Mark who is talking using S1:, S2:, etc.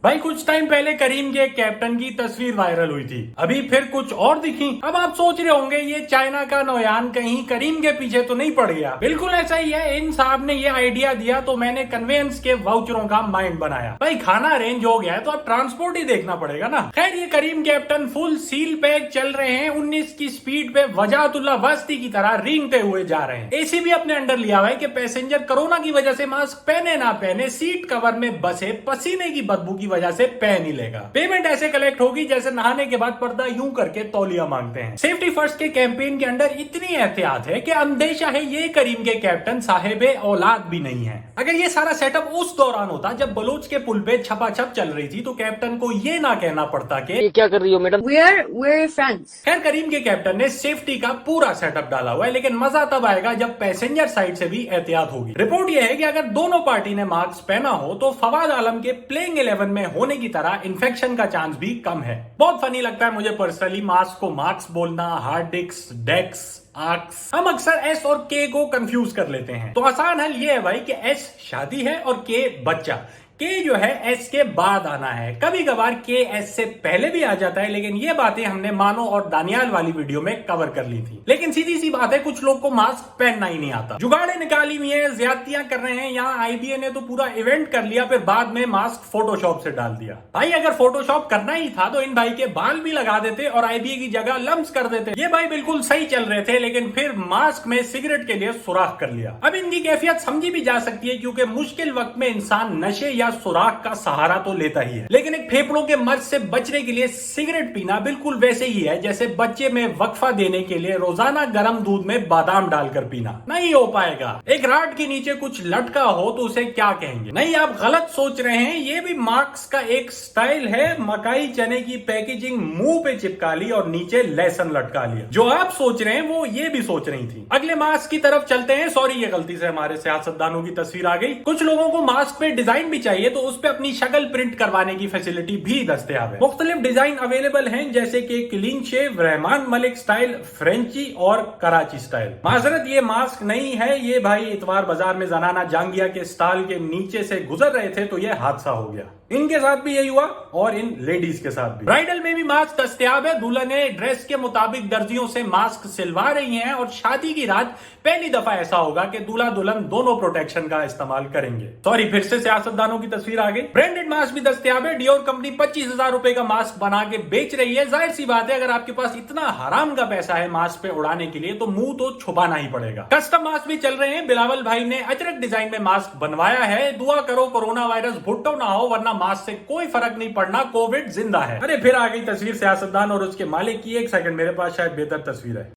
S1: भाई कुछ टाइम पहले करीम के कैप्टन की तस्वीर वायरल हुई थी, अभी फिर कुछ और दिखी। अब आप सोच रहे होंगे ये चाइना का नौयान कहीं करीम के पीछे तो नहीं पड़ गया। बिल्कुल ऐसा ही है, इन साहब ने ये आइडिया दिया तो मैंने कन्वेंस के वाउचरों का माइंड बनाया। भाई खाना अरेंज हो गया है तो अब ट्रांसपोर्ट ही देखना पड़ेगा ना। खैर ये Careem captain full seal pack चल रहे हैं, 19 की स्पीड पे वजातुल्ला वस्ती की तरह रेंगते हुए जा रहे हैं। एसी भी अपने अंडर लिया हुआ है कि पैसेंजर कोरोना की वजह से मास्क पहने ना पहने सीट कवर में बसे पसीने की बदबू की वजह से पहन ही लेगा। पेमेंट ऐसे कलेक्ट होगी जैसे नहाने के बाद पर्दा यूं करके तौलिया मांगते हैं। सेफ्टी फर्स्ट के कैंपेन के अंडर इतनी एहतियात है कि अंदेशा है ये करीम के कैप्टन साहेबे औलाद भी नहीं है। अगर ये सारा सेटअप उस दौरान होता जब बलूच के पुल पे छपाछप चल रही थी तो कैप्टन को ये ना कहना पड़ता कि
S2: ये क्या कर रही हो मैडम?
S3: We're friends.
S1: खैर करीम के कैप्टन ने सेफ्टी का पूरा सेटअप डाला हुआ है, लेकिन मजा तब आएगा जब पैसेंजर साइड से भी एहतियात होगी। रिपोर्ट यह है कि अगर दोनों पार्टी ने मास्क पहना हो तो फवाद आलम के प्लेइंग 11 में होने की तरह इन्फेक्शन का चांस भी कम है। बहुत फनी लगता है मुझे पर्सनली मास्क को मार्क्स बोलना, हार्ड डिस्क, डेक्स, आर्क्स। हम अक्सर एस और के को कंफ्यूज कर लेते हैं, तो आसान हल ये है भाई कि एस शादी है और के बच्चा। के जो है एस के बाद आना है। कभी कभार के एस से पहले भी आ जाता है, लेकिन ये बातें हमने मानो और दानियाल वाली वीडियो में कवर कर ली थी। लेकिन सीधी सी बात है, कुछ लोग को मास्क पहनना ही नहीं आता, जुगाड़े निकाली हुई है, ज्यादतियां कर रहे हैं। यहाँ आईबीए ने तो पूरा इवेंट कर लिया, फिर बाद में मास्क फोटोशॉप से डाल दिया। भाई अगर फोटोशॉप करना ही था तो इन भाई के बाल भी लगा देते और आईबीए की जगह लम्स कर देते। ये भाई बिल्कुल सही चल रहे थे, लेकिन फिर मास्क में सिगरेट के लिए सुराख कर लिया। अब इनकी कैफियत समझी भी जा सकती है, क्योंकि मुश्किल वक्त में इंसान नशे या सुराख का सहारा तो लेता ही है, लेकिन एक फेफड़ों के मर्ज से बचने के लिए सिगरेट पीना बिल्कुल वैसे ही है जैसे बच्चे में वक्फा देने के लिए रोजाना गर्म दूध में बादाम डालकर पीना। नहीं हो पाएगा। एक राड के नीचे कुछ लटका हो तो उसे क्या कहेंगे? नहीं, आप गलत सोच रहे हैं। ये भी मार्क्स का एक स्टाइल है। मकाई चने की पैकेजिंग मुंह पे चिपका ली और नीचे लहसुन लटका लिया। जो आप सोच रहे हैं वो ये भी सोच रही थी। अगले मास्क की तरफ चलते हैं। सॉरी, ये गलती से हमारे सियासतदानों की तस्वीर आ गई। कुछ लोगों को मास्क पे डिजाइन भी चाहिए तो उस पे अपनी शक्ल प्रिंट करवाने की फैसिलिटी भी दस्तयाब है। मुख्तलिफ डिजाइन अवेलेबल हैं, जैसे कि clean shave, Rahman Malik style, frenchie और कराची स्टाइल। माजरत, ये मास्क नहीं है। ये भाई इतवार बाजार में जनाना जांगिया के स्टॉल के नीचे से गुजर रहे थे तो ये हादसा हो गया। इनके साथ भी यही हुआ और इन लेडीज के साथ भी। ब्राइडल में भी मास्क दस्तयाब है। दुल्हने ड्रेस के मुताबिक दर्जियों से मास्क सिलवा रही हैं और शादी की रात पहली दफा ऐसा होगा कि दूल्हा दुल्हन दोनों प्रोटेक्शन का इस्तेमाल करेंगे। सॉरी, फिर से सियासतदानों की तस्वीर आ गई। ब्रांडेड मास्क भी दस्तयाब है। डियोर कंपनी 25,000 रुपए का मास्क बना के बेच रही है। जाहिर सी बात है, अगर आपके पास इतना हराम का पैसा है मास्क पे उड़ाने के लिए तो मुंह तो छुपाना ही पड़ेगा। कस्टम मास्क भी चल रहे हैं। बिलावल भाई ने अचरक डिजाइन में मास्क बनवाया है। दुआ करो कोरोना वायरस भुट्टो ना हो, वरना मास्क से कोई फर्क नहीं पड़ना, कोविड जिंदा है। अरे फिर आ गई तस्वीर सियासतदान और उसके मालिक की। एक सेकंड, मेरे पास शायद बेहतर तस्वीर है।